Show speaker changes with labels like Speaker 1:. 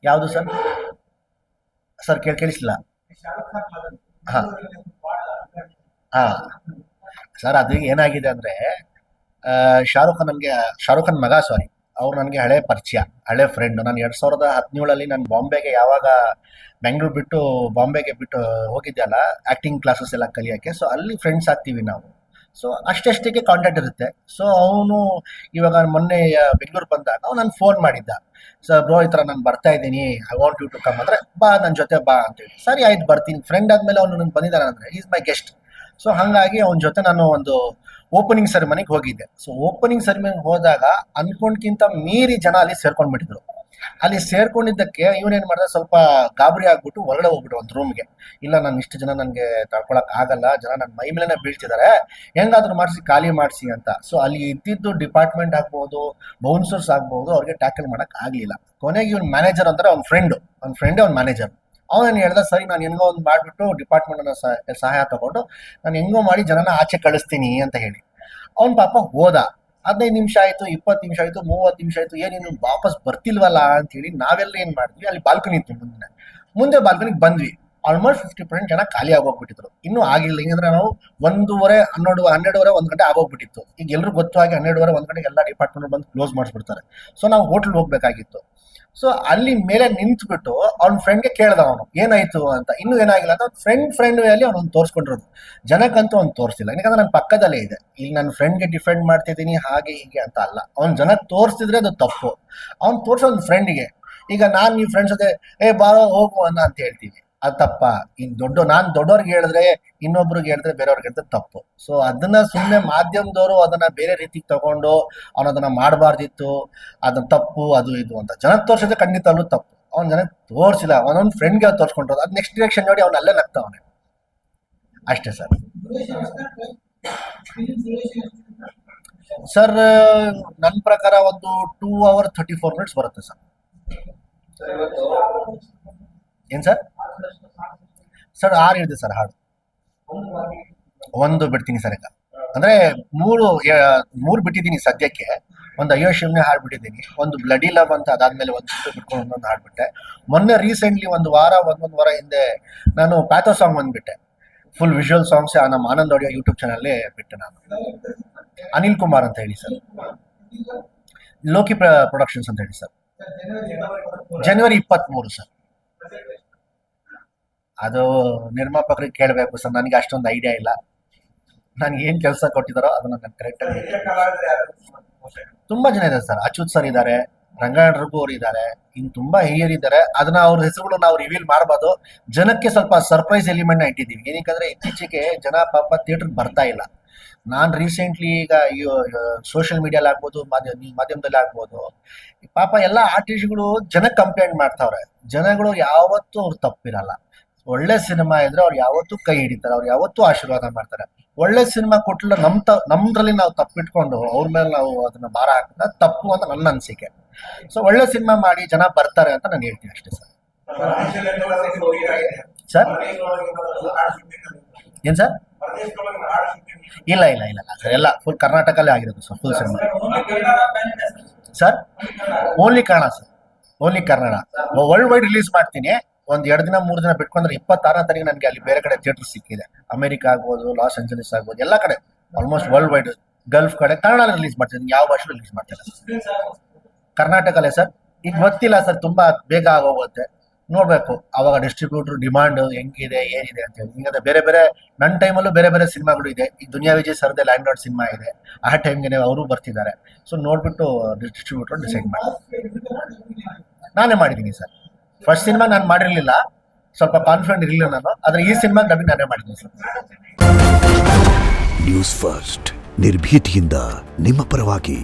Speaker 1: ಯಾವುದು sir? Sir ಕೇಳಿಸ್ಲಿಲ್ಲ. ಹಾ ಹಾ ಸರ್, ಅದು ಏನಾಗಿದೆ ಅಂದ್ರೆ ಶಾರುಖ್ ಖಾನ್ ಮಗ, ಸಾರಿ, ಅವ್ರು ನನಗೆ ಹಳೆ ಪರಿಚಯ, ಹಳೆ ಫ್ರೆಂಡ್. ನಾನು 2017 ನಾನು ಬಾಂಬೆಗೆ ಯಾವಾಗ ಬೆಂಗಳೂರು ಬಿಟ್ಟು ಬಾಂಬೆಗೆ ಬಿಟ್ಟು ಹೋಗಿದ್ದೆ ಅಲ್ಲ, ಆಕ್ಟಿಂಗ್ ಕ್ಲಾಸಸ್ ಎಲ್ಲ ಕಲಿಯೋಕ್ಕೆ. ಸೊ ಅಲ್ಲಿ ಫ್ರೆಂಡ್ಸ್ ಆಗ್ತೀವಿ ನಾವು. ಸೊ ಅಷ್ಟೇ ಕಾಂಟ್ಯಾಕ್ಟ್ ಇರುತ್ತೆ. ಸೊ ಅವನು ಇವಾಗ ಮೊನ್ನೆ ಬೆಂಗಳೂರು ಬಂದಾಗ ಅವ್ನು ನನ್ಗೆ ಫೋನ್ ಮಾಡಿದ್ದ. ಸರ್ ಬ್ರೋ, ಈ ಥರ ನಾನು ಬರ್ತಾ ಇದ್ದೀನಿ, I want you to come ಅಂದರೆ, ಬಾ ನನ್ನ ಜೊತೆ ಬಾ ಅಂತೇಳಿ. ಸರಿ ಆಯ್ತು ಬರ್ತೀನಿ. ಫ್ರೆಂಡ್ ಆದಮೇಲೆ ಅವನು ನನ್ನ ಬಂದಿದ್ದಾನೆ ಅಂದರೆ ಈಸ್ ಮೈ ಗೆಸ್ಟ್. ಸೊ ಹಾಗಾಗಿ ಅವನ ಜೊತೆ ನಾನು ಒಂದು ಓಪನಿಂಗ್ ಸೆರೆಮನಿಗೆ ಹೋಗಿದ್ದೆ. ಸೊ ಓಪನಿಂಗ್ ಸೆರೆಮನಿಗೆ ಹೋದಾಗ ಅನ್ಕೊಂಡ್ಕಿಂತ ಮೀರಿ ಜನ ಅಲ್ಲಿ ಸೇರ್ಕೊಂಡ್ಬಿಟ್ಟಿದ್ರು. ಅಲ್ಲಿ ಸೇರ್ಕೊಂಡಿದ್ದಕ್ಕೆ ಇವನೇನ್ ಮಾಡಿದ, ಸ್ವಲ್ಪ ಗಾಬರಿ ಆಗ್ಬಿಟ್ಟು ಹೊರಗಡೆ ಹೋಗ್ಬಿಟ್ಟು ಒಂದು ರೂಮ್ಗೆ. ಇಲ್ಲ, ನಾನು ಇಷ್ಟು ಜನ ನನಗೆ ತಡ್ಕೊಳಕ್ ಆಗಲ್ಲ, ಜನ ನನ್ನ ಮೈ ಮೇಲೆನೆ ಬೀಳ್ತಿದ್ದಾರೆ, ಹೆಂಗಾದ್ರೂ ಮಾಡಿಸಿ ಖಾಲಿ ಮಾಡಿಸಿ ಅಂತ. ಸೊ ಅಲ್ಲಿ ಇದ್ದಿದ್ದು ಡಿಪಾರ್ಟ್ಮೆಂಟ್ ಆಗ್ಬೋದು, ಬೌನ್ಸರ್ಸ್ ಆಗ್ಬೋದು, ಅವ್ರಿಗೆ ಟ್ಯಾಕಲ್ ಮಾಡಕ್ ಆಗ್ಲಿಲ್ಲ. ಕೊನೆಗೆ ಇವ್ನ ಮ್ಯಾನೇಜರ್ ಅಂದ್ರೆ ಅವ್ನ ಫ್ರೆಂಡೇ ಅವ್ನ ಮ್ಯಾನೇಜರ್. ಅವನೇನು ಹೇಳ್ದ, ಸರಿ ನಾನು ಹೆಂಗೋ ಒಂದು ಮಾಡಿಬಿಟ್ಟು ಡಿಪಾರ್ಟ್ಮೆಂಟ್ ಸಹಾಯ ತಗೊಂಡು ನಾನು ಹೆಂಗೋ ಮಾಡಿ ಜನನ ಆಚೆ ಕಳಿಸ್ತೀನಿ ಅಂತ ಹೇಳಿ ಅವ್ನ ಪಾಪ ಹೋದ. 15 ನಿಮಿಷ ಆಯ್ತು, 20 ನಿಮಿಷ ಆಯ್ತು, 30 ನಿಮಿಷ ಆಯ್ತು, ಏನೇನು ವಾಪಸ್ ಬರ್ತಿಲ್ವಲ್ಲ ಅಂತ ಹೇಳಿ ನಾವೆಲ್ಲ ಏನ್ ಮಾಡಿದ್ವಿ, ಅಲ್ಲಿ ಬಾಲ್ಕನಿ ಇತ್ತು ಮುಂದೆ ಬಾಲ್ಕನಿಗೆ ಬಂದ್ವಿ. ಆಲ್ಮೋಸ್ಟ್ 50% ಜನ ಖಾಲಿ ಆಗೋಗ್ಬಿಟ್ಟಿದ್ರು. ಇನ್ನೂ ಆಗಿಲ್ಲ. ಹಿಂಗಂದ್ರೆ ನಾವು 1:30, 12 1 ಗಂಟೆ ಆಗೋಗ್ಬಿಟ್ಟಿತ್ತು. ಈಗ ಎಲ್ಲರೂ ಗೊತ್ತು ಹಾಗೆ 12:30 1 ಗಂಟೆಗೆ ಎಲ್ಲ ಡಿಪಾರ್ಟ್ಮೆಂಟ್ ಬಂದು ಕ್ಲೋಸ್ ಮಾಡಿಸ್ಬಿಡ್ತಾರೆ. ಸೊ ನಾವು ಹೋಟ್ಲ್ ಹೋಗ್ಬೇಕಾಗಿತ್ತು. ಸೊ ಅಲ್ಲಿ ಮೇಲೆ ನಿಂತ್ಬಿಟ್ಟು ಅವ್ನ ಫ್ರೆಂಡ್ಗೆ ಕೇಳ್ದ ಅವನು ಏನಾಯ್ತು ಅಂತ. ಇನ್ನೂ ಏನಾಗಿಲ್ಲ ಅಂತ ಫ್ರೆಂಡ್ ಅಲ್ಲಿ ಅವನೊಂದು ತೋರಿಸ್ಕೊಂಡಿರೋದು. ಜನಕ್ಕಂತೂ ಅವ್ನು ತೋರಿಸಿಲ್ಲ, ಯಾಕಂದ್ರೆ ನನ್ನ ಪಕ್ಕದಲ್ಲೇ ಇದೆ. ಇಲ್ಲಿ ನನ್ನ ಫ್ರೆಂಡ್ಗೆ ಡಿಫೆಂಡ್ ಮಾಡ್ತಿದ್ದೀನಿ ಹಾಗೆ ಹೀಗೆ ಅಂತ ಅಲ್ಲ. ಅವ್ನು ಜನಕ್ಕೆ ತೋರಿಸ್ತಿದ್ರೆ ಅದು ತಪ್ಪು. ಅವ್ನು ತೋರಿಸೋ ಒಂದು ಫ್ರೆಂಡಿಗೆ. ಈಗ ನಾನು ಈ ಫ್ರೆಂಡ್ಸ್ ಜೊತೆ ಬಾರೋ ಹೋಗು ಅಂತ ಹೇಳ್ತೀವಿ, ಅದು ತಪ್ಪ? ಈಗ ನಾನು ದೊಡ್ಡವ್ರಿಗೆ ಹೇಳಿದ್ರೆ, ಇನ್ನೊಬ್ರಿಗೆ ಹೇಳಿದ್ರೆ, ಬೇರೆಯವ್ರಿಗೆ ಹೇಳಿದ್ರೆ ತಪ್ಪು. ಸೊ ಅದನ್ನ ಸುಮ್ಮನೆ ಮಾಧ್ಯಮದವರು ಅದನ್ನ ಬೇರೆ ರೀತಿಗೆ ತಗೊಂಡು ಅವನು ಅದನ್ನ ಮಾಡಬಾರ್ದಿತ್ತು, ಅದನ್ನ ತಪ್ಪು, ಅದು ಇದು ಅಂತ ಜನಕ್ಕೆ ತೋರಿಸಿದ್ರೆ ಖಂಡಿತ ಅಲ್ಲೂ ತಪ್ಪು. ಅವ್ನು ಜನಕ್ಕೆ ತೋರಿಸಿಲ್ಲ, ಅವನೊಂದು ಫ್ರೆಂಡ್ಗೆ ತೋರಿಸ್ಕೊಂಡ್ರು. ಅದು ನೆಕ್ಸ್ಟ್ ಡೈರೆಕ್ಷನ್ ನೋಡಿ ಅವ್ನು ಅಲ್ಲೇ ನಗ್ತಾವನೆ. ಅಷ್ಟೇ ಸರ್. ಸರ್ ನನ್ನ ಪ್ರಕಾರ ಒಂದು 2 hours 34 minutes ಬರುತ್ತೆ ಸರ್. ಏನ್ ಸರ್? ಸರ್ 6 ಇದೆ ಸರ್ ಹಾಡು. ಒಂದು ಬಿಡ್ತೀನಿ ಸರ್. ಈಗ ಅಂದ್ರೆ ಮೂರು ಬಿಟ್ಟಿದ್ದೀನಿ ಸದ್ಯಕ್ಕೆ. ಒಂದು ಅಯ್ಯೋ ಶಿವನೇ ಹಾಡ್ಬಿಟ್ಟಿದ್ದೀನಿ, ಒಂದು ಬ್ಲಡಿ ಲವ್ ಅಂತ, ಅದಾದ್ಮೇಲೆ ಒಂದು ಬಿಟ್ಕೊಂಡು ಒಂದೊಂದು ಹಾಡ್ಬಿಟ್ಟೆ. ಮೊನ್ನೆ ರೀಸೆಂಟ್ಲಿ ಒಂದೊಂದು ವಾರ ಹಿಂದೆ ನಾನು ಪ್ಯಾಥೋ ಸಾಂಗ್ ಬಂದ್ಬಿಟ್ಟೆ. ಫುಲ್ ವಿಜುವಲ್ ಸಾಂಗ್ಸ್ ನಮ್ಮ ಆನಂದ್ ಆಡಿಯೋ ಯೂಟ್ಯೂಬ್ ಚಾನಲ್ ಬಿಟ್ಟೆ ನಾನು. ಅನಿಲ್ ಕುಮಾರ್ ಅಂತ ಹೇಳಿ ಸರ್, ಲೋಕಿ ಪ್ರೊಡಕ್ಷನ್ಸ್ ಅಂತ ಹೇಳಿ ಸರ್. ಜನವರಿ 23 ಸರ್. ಅದು ನಿರ್ಮಾಪಕರಿಗೆ ಕೇಳಬೇಕು ಸರ್, ನನಗೆ ಅಷ್ಟೊಂದು ಐಡಿಯಾ ಇಲ್ಲ. ನನಗೆ ಏನು ಕೆಲಸ ಕೊಟ್ಟಿದ್ದಾರೋ ಅದನ್ನ ನಾನು ಕರೆಕ್ಟಾಗಿ. ತುಂಬಾ ಜನ ಇದ್ದಾರೆ ಸರ್. ಅಚ್ಯುತ್ ಸರ್ ಇದ್ದಾರೆ, ರಂಗಾಯಣ ರಘು ಅವರು ಇದ್ದಾರೆ, ಇನ್ನು ತುಂಬಾ ಹಿರಿಯರು ಇದ್ದಾರೆ. ಅದನ್ನ ಅವ್ರ ಹೆಸರುಗಳು ನಾವು ರಿವೀಲ್ ಮಾಡಬಾರ್ದು. ಜನಕ್ಕೆ ಸ್ವಲ್ಪ ಸರ್ಪ್ರೈಸ್ ಎಲಿಮೆಂಟ್ ಇಟ್ಟಿದ್ದೀವಿ. ಏನಕ್ಕಂದ್ರೆ ಇತ್ತೀಚೆಗೆ ಜನ ಪಾಪ ಥಿಯೇಟರ್ ಬರ್ತಾ ಇಲ್ಲ. ನಾನು ರೀಸೆಂಟ್ಲಿ ಈಗ ಸೋಷಿಯಲ್ ಮೀಡಿಯಲ್ಲಿ ಆಗ್ಬೋದು, ಮಾಧ್ಯಮದಲ್ಲಿ ಆಗ್ಬೋದು, ಪಾಪ ಎಲ್ಲ ಆರ್ಟಿಸ್ಟ್ಗಳು ಜನಕ್ಕೆ ಕಂಪ್ಲೇಂಟ್ ಮಾಡ್ತಾವ್ರೆ. ಜನಗಳು ಯಾವತ್ತೂ ಅವ್ರು ತಪ್ಪಿರಲ್ಲ. ಒಳ್ಳೆ ಸಿನಿಮಾ ಇದ್ರೆ ಅವ್ರು ಯಾವತ್ತೂ ಕೈ ಹಿಡಿತಾರೆ, ಅವ್ರು ಯಾವತ್ತೂ ಆಶೀರ್ವಾದ ಮಾಡ್ತಾರೆ. ಒಳ್ಳೆ ಸಿನಿಮಾ ಕೊಟ್ಟಲ್ಲ ನಮ್ದ್ರಲ್ಲಿ ನಾವು ತಪ್ಪಿಟ್ಕೊಂಡು ಅವ್ರ ಮೇಲೆ ನಾವು ಅದನ್ನ ಭಾರ ಹಾಕಿದ್ರೆ ತಪ್ಪು ಅಂತ ನನ್ನ ಅನಿಸಿಕೆ. ಸೊ ಒಳ್ಳೆ ಸಿನಿಮಾ ಮಾಡಿ ಜನ ಬರ್ತಾರೆ ಅಂತ ನಾನು ಹೇಳ್ತೀನಿ ಅಷ್ಟೇ ಸರ್. ಸರ್ ಏನ್ ಸರ್? ಇಲ್ಲ ಸರ್, ಎಲ್ಲ ಫುಲ್ ಕರ್ನಾಟಕಲ್ಲೇ ಆಗಿರೋದು sir, full cinema. Sir only Kannada sir, only Kannada. World wide release ಮಾಡ್ತೀನಿ. ಒಂದ್ 2 ದಿನ 3 ದಿನ ಬಿಟ್ಕೊಂಡ್ರೆ 26ನೇ ತಾರೀಕು ನನಗೆ ಅಲ್ಲಿ ಬೇರೆ ಕಡೆ ಥಿಯೇಟರ್ ಸಿಕ್ಕಿದೆ. ಅಮೆರಿಕ ಆಗ್ಬೋದು, ಲಾಸ್ ಏಂಜಲೀಸ್ ಆಗ್ಬೋದು, ಎಲ್ಲ ಕಡೆ ಆಲ್ಮೋಸ್ಟ್ ವರ್ಲ್ಡ್ ವೈಡ್, ಗಲ್ಫ್ ಕಡೆ ಕನ್ನಡ ರಿಲೀಸ್ ಮಾಡ್ತೀನಿ. ಯಾವ ಭಾಷೆ ರಿಲೀಸ್ ಮಾಡ್ತಿಲ್ಲ ಕರ್ನಾಟಕಲ್ಲೇ ಸರ್. ಈಗ ಗೊತ್ತಿಲ್ಲ ಸರ್, ತುಂಬಾ ಬೇಗ ಆಗೋಗುತ್ತೆ, ನೋಡ್ಬೇಕು ಅವಾಗ ಡಿಸ್ಟ್ರಿಬ್ಯೂಟರ್ ಡಿಮಾಂಡ್ ಹೆಂಗಿದೆ ಏನಿದೆ ಅಂತ ಹೇಳಿ. ಹಿಂಗಂದ್ರೆ ಬೇರೆ ನನ್ನ ಟೈಮಲ್ಲೂ ಬೇರೆ ಸಿನಿಮಾಗಳು ಇದೆ. ಈಗ Duniya Vijay ಸರ್ದೆ land lord cinema ಇದೆ, ಆ ಟೈಮ್ಗೆ ಅವರು ಬರ್ತಿದ್ದಾರೆ. ಸೊ ನೋಡ್ಬಿಟ್ಟು ಡಿಸ್ಟ್ರಿಬ್ಯೂಟರ್ ಡಿಸೈಡ್ ಮಾಡಿ. ನಾನೇ ಮಾಡಿದ್ದೀನಿ ಸರ್. ಫಸ್ಟ್ ಸಿನಿಮಾ ನಾನು ಮಾಡಿರ್ಲಿಲ್ಲ, ಸ್ವಲ್ಪ ಕಾನ್ಫಿಡೆಂಟ್ ಇರಲಿಲ್ಲ ನಾನು, ಆದ್ರೆ ಈ ಸಿನಿಮಾ ಡಬ್ಬಿಂಗ್ ನಾನೇ ಮಾಡಿದ್ದೀನಿ ಸರ್.
Speaker 2: ನ್ಯೂಸ್ ಫಸ್ಟ್, ನಿರ್ಭೀತಿಯಿಂದ ನಿಮ್ಮ ಪರವಾಗಿ.